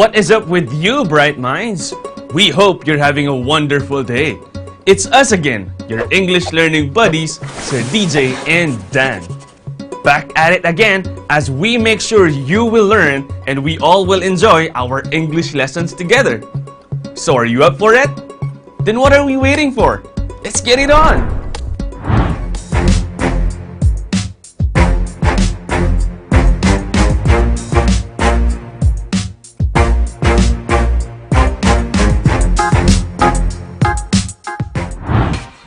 What is up with you, bright minds? We hope you're having a wonderful day. It's us again, your English learning buddies, Sir DJ and Dan. Back at it again as we make sure you will learn and we all will enjoy our English lessons together. So are you up for it? Then what are we waiting for? Let's get it on!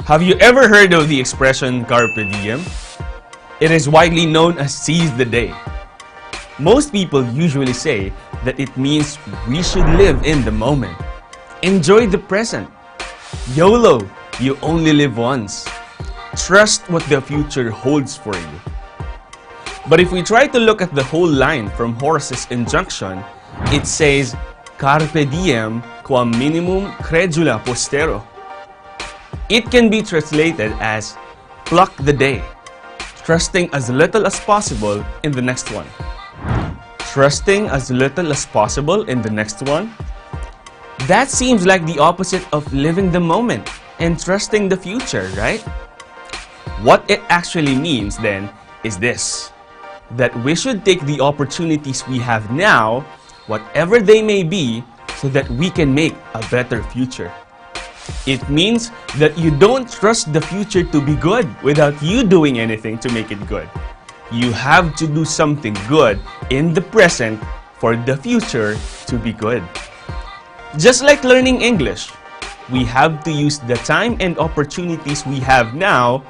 Have you ever heard of the expression carpe diem? It is widely known as seize the day. Most people usually say that it means we should live in the moment. Enjoy the present. YOLO, you only live once. Trust what the future holds for you. But if we try to look at the whole line from Horace's injunction, it says, carpe diem quam minimum credula postero. It can be translated as pluck the day, trusting as little as possible in the next one. Trusting as little as possible in the next one? That seems like the opposite of living the moment and trusting the future, right? What it actually means then is this, that we should take the opportunities we have now, whatever they may be, so that we can make a better future. It means that you don't trust the future to be good without you doing anything to make it good. You have to do something good in the present for the future to be good. Just like learning English, we have to use the time and opportunities we have now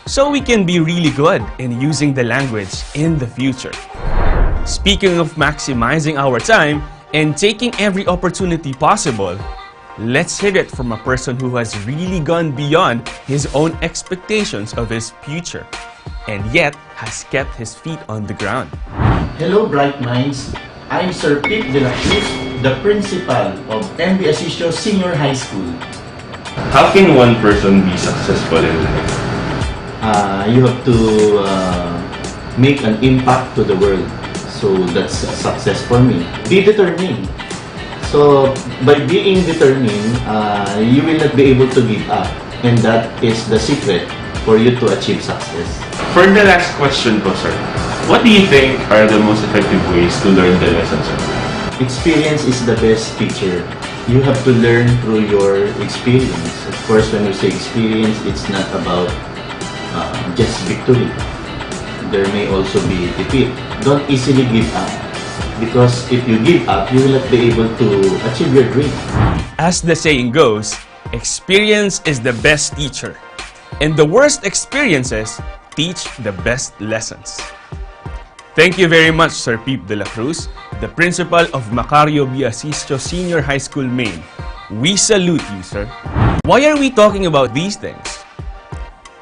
so we can be really good in using the language in the future. Speaking of maximizing our time and taking every opportunity possible, let's hear it from a person who has really gone beyond his own expectations of his future and yet has kept his feet on the ground. Hello, bright minds. I'm Sir Pete de la Cruz, the principal of MB Asisio Senior High School. How can one person be successful in life? You have to make an impact to the world. So that's a success for me. Be determined. So, by being determined, you will not be able to give up. And that is the secret for you to achieve success. For the last question po, sir, what do you think are the most effective ways to learn the lessons, sir? Experience is the best teacher. You have to learn through your experience. Of course, when you say experience, it's not about just victory. There may also be defeat. Don't easily give up. Because if you give up, you will not be able to achieve your dream. As the saying goes, experience is the best teacher. And the worst experiences teach the best lessons. Thank you very much, Sir Pete de la Cruz, the principal of Macario B. Asisio Senior High School, Maine. We salute you, sir. Why are we talking about these things?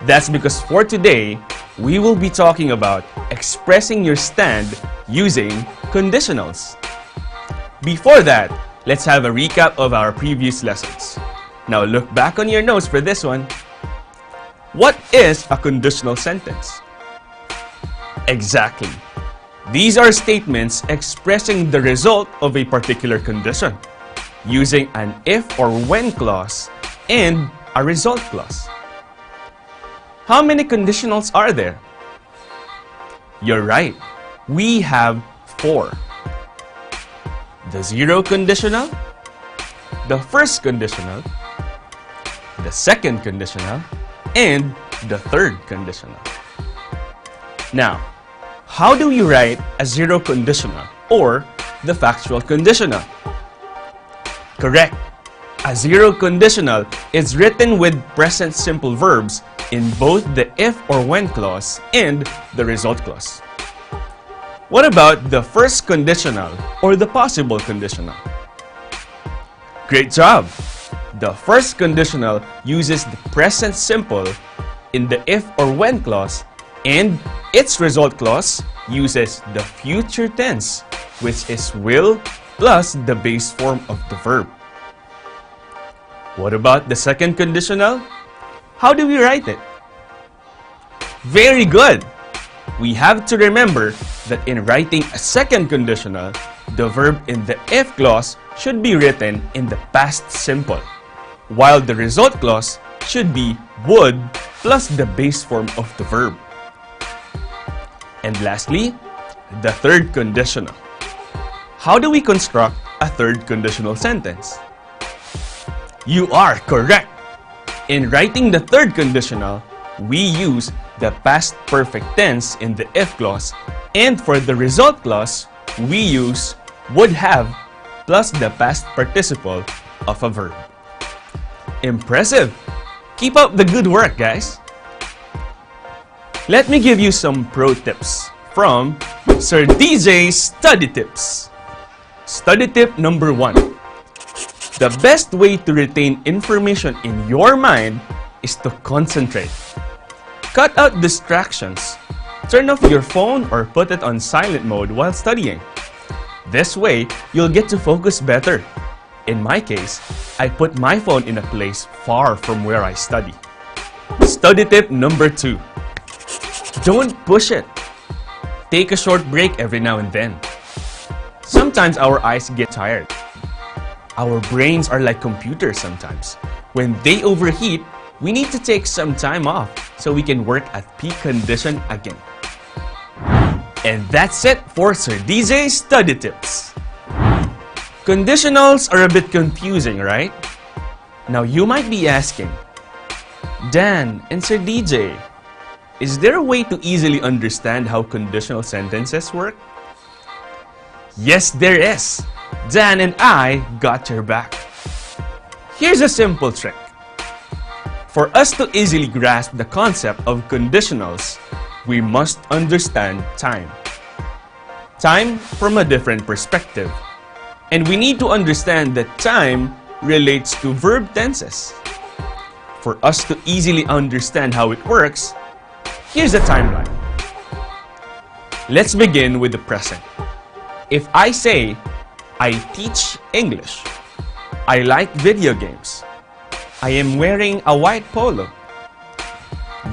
That's because for today, we will be talking about expressing your stand using conditionals. Before that, let's have a recap of our previous lessons. Now look back on your notes for this one. What is a conditional sentence? Exactly. These are statements expressing the result of a particular condition, using an if or when clause and a result clause. How many conditionals are there? You're right. We have 4. The zero conditional, the first conditional, the second conditional, and the third conditional. Now, how do you write a zero conditional or the factual conditional? Correct. A zero conditional is written with present simple verbs in both the if or when clause and the result clause. What about the first conditional or the possible conditional? Great job! The first conditional uses the present simple in the if or when clause, and its result clause uses the future tense, which is will plus the base form of the verb. What about the second conditional? How do we write it? Very good! We have to remember that in writing a second conditional, the verb in the if clause should be written in the past simple, while the result clause should be would plus the base form of the verb. And lastly, the third conditional. How do we construct a third conditional sentence? You are correct! In writing the third conditional, we use the past perfect tense in the if clause, and for the result clause, we use would have plus the past participle of a verb. Impressive! Keep up the good work, guys! Let me give you some pro tips from Sir DJ's Study Tips. Study tip number 1. The best way to retain information in your mind is to concentrate. Cut out distractions. Turn off your phone or put it on silent mode while studying. This way, you'll get to focus better. In my case, I put my phone in a place far from where I study. Study tip number 2. Don't push it. Take a short break every now and then. Sometimes our eyes get tired. Our brains are like computers sometimes. When they overheat, we need to take some time off so we can work at peak condition again. And that's it for Sir DJ's Study Tips. Conditionals are a bit confusing, right? Now you might be asking, Dan and Sir DJ, is there a way to easily understand how conditional sentences work? Yes, there is. Dan and I got your back. Here's a simple trick. For us to easily grasp the concept of conditionals, we must understand time. Time from a different perspective. And we need to understand that time relates to verb tenses. For us to easily understand how it works, here's a timeline. Let's begin with the present. If I say, I teach English, I like video games, I am wearing a white polo.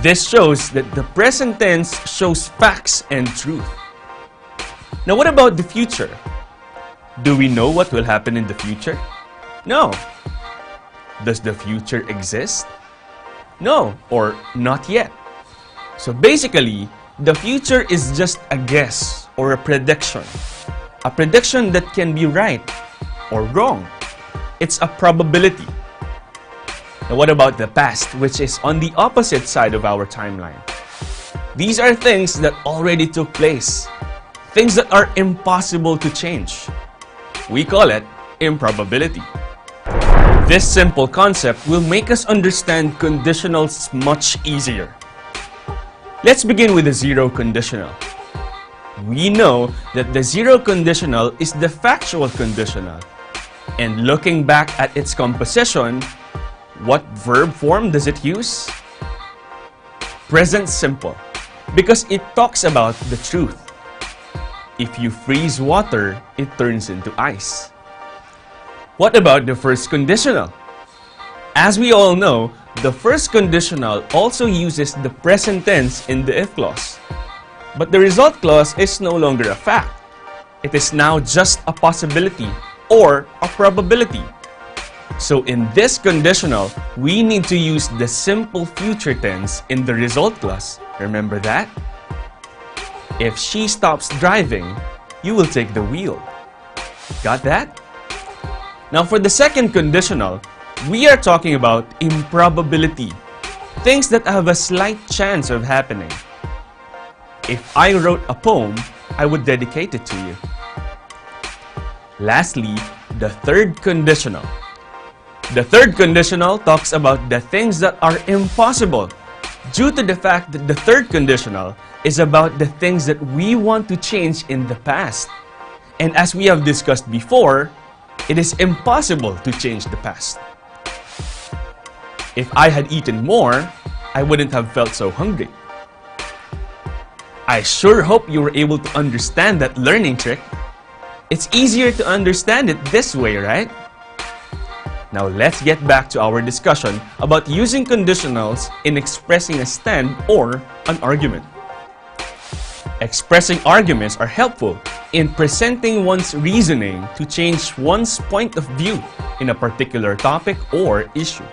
This shows that the present tense shows facts and truth. Now what about the future? Do we know what will happen in the future? No. Does the future exist? No, or not yet. So basically, the future is just a guess or a prediction. A prediction that can be right or wrong. It's a probability. Now what about the past, which is on the opposite side of our timeline? These are things that already took place. Things that are impossible to change. We call it improbability. This simple concept will make us understand conditionals much easier. Let's begin with the zero conditional. We know that the zero conditional is the factual conditional. And looking back at its composition, what verb form does it use? Present simple, because it talks about the truth. If you freeze water, it turns into ice. What about the first conditional? As we all know, the first conditional also uses the present tense in the if clause. But the result clause is no longer a fact. It is now just a possibility or a probability. So in this conditional, we need to use the simple future tense in the result clause. Remember that? If she stops driving, you will take the wheel. Got that? Now for the second conditional, we are talking about improbability. Things that have a slight chance of happening. If I wrote a poem, I would dedicate it to you. Lastly, the third conditional. The third conditional talks about the things that are impossible due to the fact that the third conditional is about the things that we want to change in the past. And as we have discussed before, it is impossible to change the past. If I had eaten more, I wouldn't have felt so hungry. I sure hope you were able to understand that learning trick. It's easier to understand it this way, right? Now let's get back to our discussion about using conditionals in expressing a stand or an argument. Expressing arguments are helpful in presenting one's reasoning to change one's point of view in a particular topic or issue.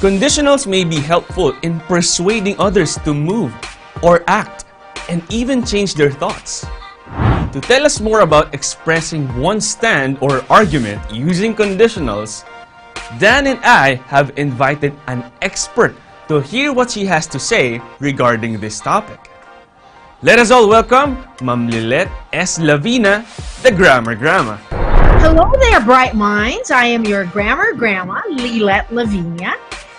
Conditionals may be helpful in persuading others to move or act and even change their thoughts. To tell us more about expressing one's stand or argument using conditionals, Dan and I have invited an expert to hear what she has to say regarding this topic. Let us all welcome Ma'am Lilet S. Lavina, the Grammar Grandma. Hello there, bright minds. I am your Grammar Grandma, Lilet Lavina,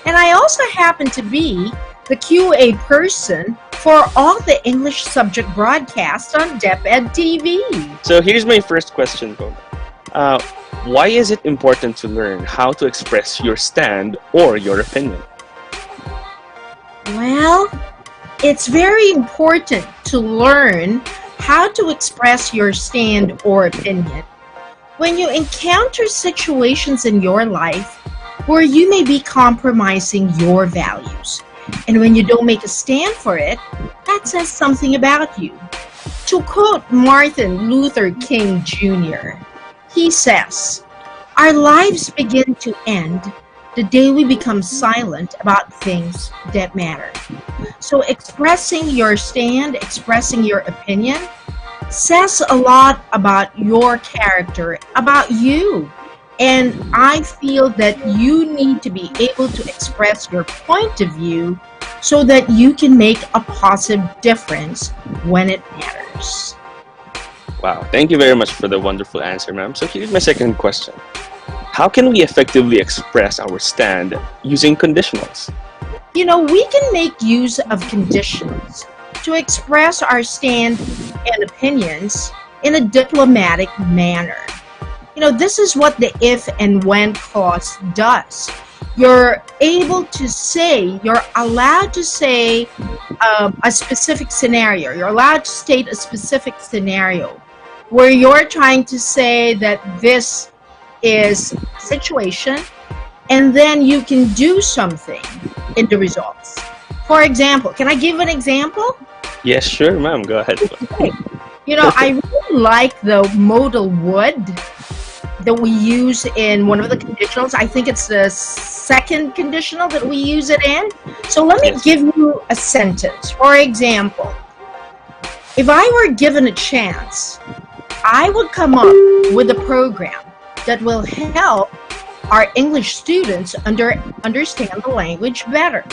and I also happen to be the QA person for all the English subject broadcasts on DepEd TV. So here's my first question, po. Why is it important to learn how to express your stand or your opinion? Well, it's very important to learn how to express your stand or opinion when you encounter situations in your life where you may be compromising your values. And when you don't make a stand for it, that says something about you. To quote Martin Luther King Jr., he says, "Our lives begin to end the day we become silent about things that matter." So expressing your stand, expressing your opinion, says a lot about your character, about you. And I feel that you need to be able to express your point of view so that you can make a positive difference when it matters. Wow, thank you very much for the wonderful answer, ma'am. So here's my second question. How can we effectively express our stand using conditionals? You know, we can make use of conditionals to express our stand and opinions in a diplomatic manner. You know, this is what the if and when clause does. You're able to say, you're allowed to say a specific scenario. You're allowed to state a specific scenario where you're trying to say that this is a situation, and then you can do something in the results. For example, can I give an example? Yes, sure, ma'am. Go ahead. Okay. You know, I really like the modal would that we use in one of the conditionals. I think it's the second conditional that we use it in. So let me give you a sentence. For example, if I were given a chance, I would come up with a program that will help our English students understand the language better.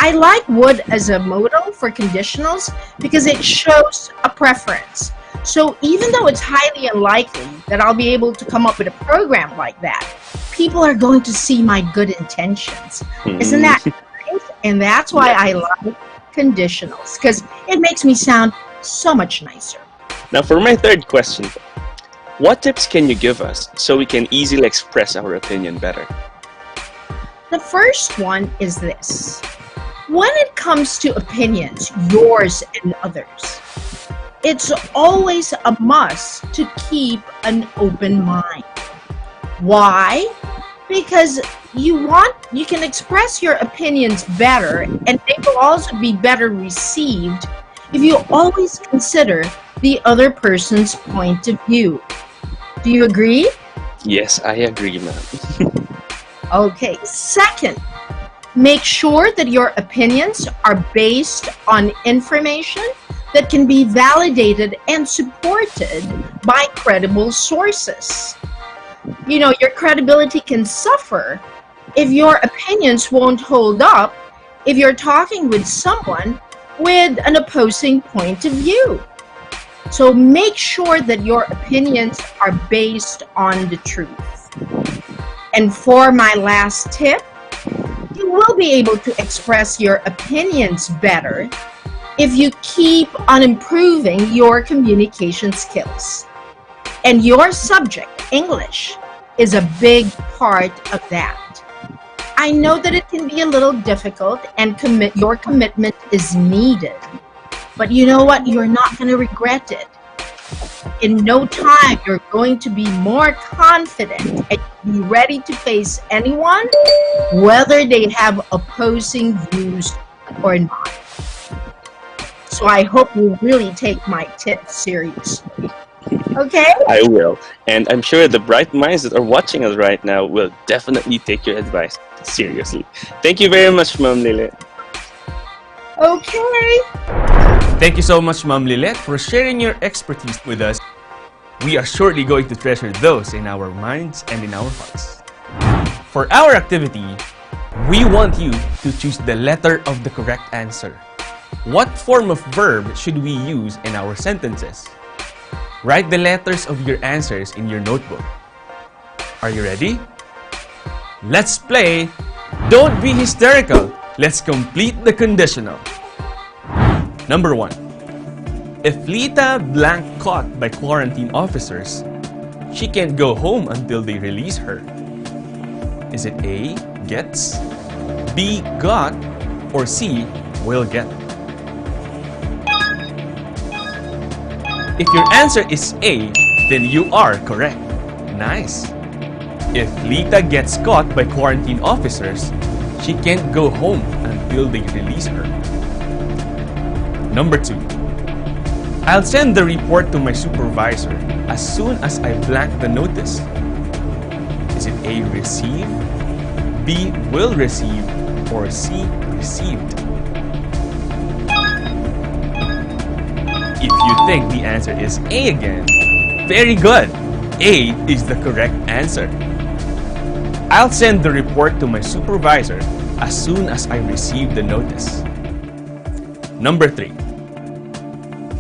I like would as a modal for conditionals because it shows a preference. So even though it's highly unlikely that I'll be able to come up with a program like that, people are going to see my good intentions. Isn't that nice? And that's why I like conditionals, because it makes me sound so much nicer. Now for my third question, what tips can you give us so we can easily express our opinion better? The first one is this. When it comes to opinions, yours and others, it's always a must to keep an open mind. Why? Because you can express your opinions better, and they will also be better received if you always consider the other person's point of view. Do you agree? Yes, I agree, ma'am. Okay. Second, make sure that your opinions are based on information that can be validated and supported by credible sources. You know, your credibility can suffer if your opinions won't hold up if you're talking with someone with an opposing point of view. So make sure that your opinions are based on the truth. And for my last tip, you will be able to express your opinions better if you keep on improving your communication skills. And your subject, English, is a big part of that. I know that it can be a little difficult and your commitment is needed. But you know what? You're not going to regret it. In no time, you're going to be more confident and be ready to face anyone, whether they have opposing views or not. So I hope you really take my tips seriously. Okay? I will. And I'm sure the bright minds that are watching us right now will definitely take your advice seriously. Thank you very much, Ma'am Lilith. Okay. Thank you so much, Ma'am Lilith, for sharing your expertise with us. We are surely going to treasure those in our minds and in our hearts. For our activity, we want you to choose the letter of the correct answer. What form of verb should we use in our sentences? Write the letters of your answers in your notebook. Are you ready? Let's play Don't Be Hysterical. Let's complete the conditional. Number 1. If Lita blank caught by quarantine officers, she can't go home until they release her. Is it A, gets, B, got, or C, will get? If your answer is A, then you are correct. Nice. If Lita gets caught by quarantine officers, she can't go home until they release her. Number 2. I'll send the report to my supervisor as soon as I blank the notice. Is it A, receive, B, will receive, or C, received? If you think the answer is A again, very good. A is the correct answer. I'll send the report to my supervisor as soon as I receive the notice. Number 3.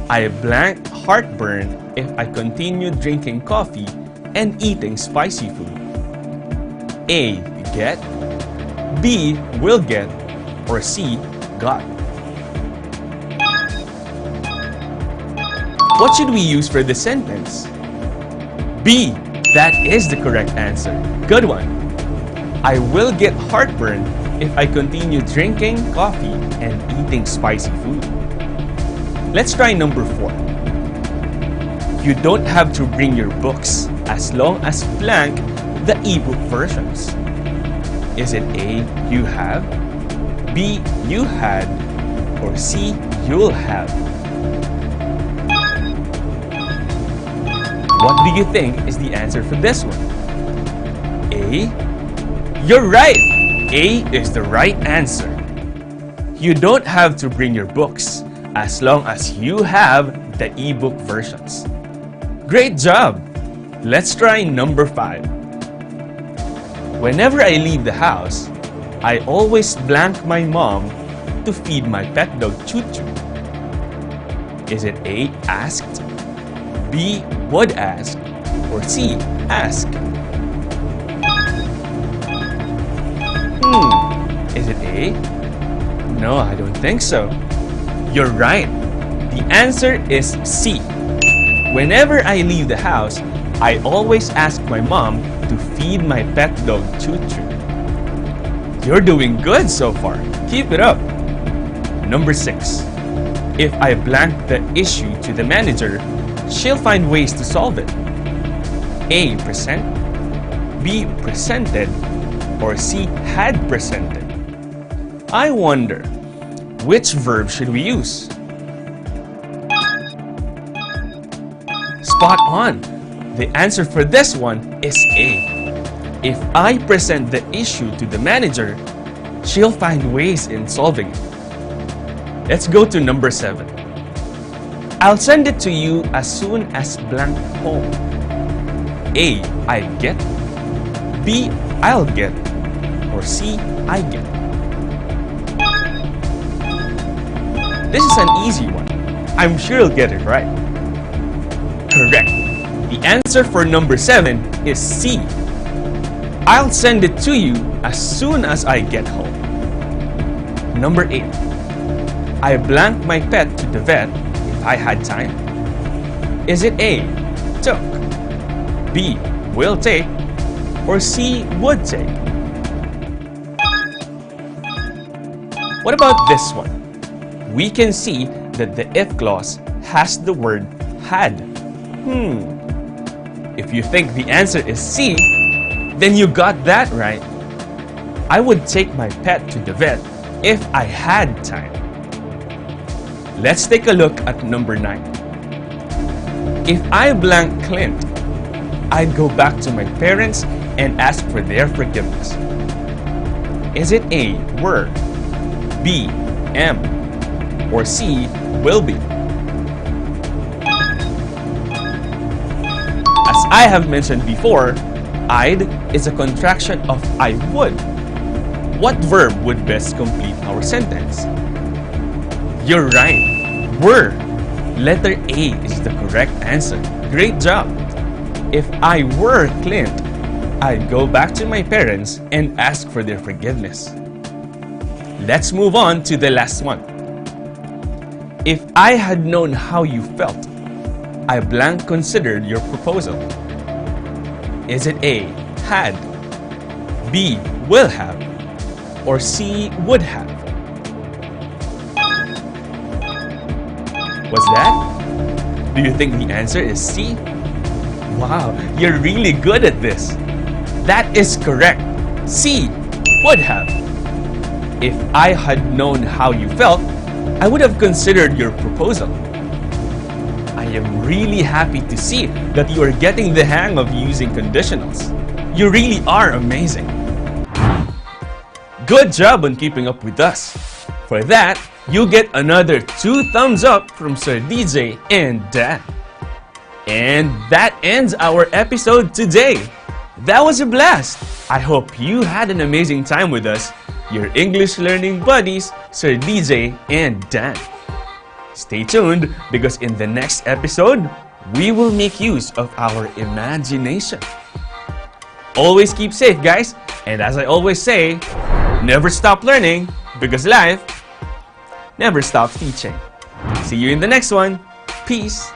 I blank heartburn if I continue drinking coffee and eating spicy food. A, get, B, will get, or C, got. What should we use for this sentence? B, that is the correct answer. Good one. I will get heartburn if I continue drinking coffee and eating spicy food. Let's try number 4. You don't have to bring your books as long as blank the ebook versions. Is it A, you have, B, you had, or C, you'll have? What do you think is the answer for this one? A? You're right! A is the right answer. You don't have to bring your books as long as you have the ebook versions. Great job! Let's try number 5. Whenever I leave the house, I always blank my mom to feed my pet dog Choo Choo. Is it A, asked, B, would ask, or C, ask? Is it A? No, I don't think so. You're right. The answer is C. Whenever I leave the house, I always ask my mom to feed my pet dog Choo Choo. You're doing good so far. Keep it up. Number 6. If I blank the issue to the manager, she'll find ways to solve it. A, present, B, presented, or C, had presented. I wonder, which verb should we use? Spot on! The answer for this one is A. If I present the issue to the manager, she'll find ways in solving it. Let's go to number 7. I'll send it to you as soon as blank home. A, I get, B, I'll get, or C, I get. This is an easy one. I'm sure you'll get it right. Correct. The answer for number 7 is C. I'll send it to you as soon as I get home. Number 8. I blank my pet to the vet if I had time. Is it A, took, B, will take, or C, would take? What about this one? We can see that the if clause has the word had. If you think the answer is C, then you got that right. I would take my pet to the vet if I had time. Let's take a look at number 9. If I blank Clint, I'd go back to my parents and ask for their forgiveness. Is it A, were, B, am, or C, will be? As I have mentioned before, I'd is a contraction of I would. What verb would best complete our sentence? You're right, were. Letter A is the correct answer. Great job! If I were Clint, I'd go back to my parents and ask for their forgiveness. Let's move on to the last one. If I had known how you felt, I blank considered your proposal. Is it A, had, B, will have, or C, would have? What's that? Do you think the answer is C? Wow, you're really good at this. That is correct. C, would have. If I had known how you felt, I would have considered your proposal. I am really happy to see that you are getting the hang of using conditionals. You really are amazing. Good job on keeping up with us. For that, you get another 2 thumbs up from Sir DJ and Dan. And that ends our episode today. That was a blast. I hope you had an amazing time with us, your English learning buddies, Sir DJ and Dan. Stay tuned because in the next episode, we will make use of our imagination. Always keep safe, guys. And as I always say, never stop learning because life never stops teaching. See you in the next one. Peace.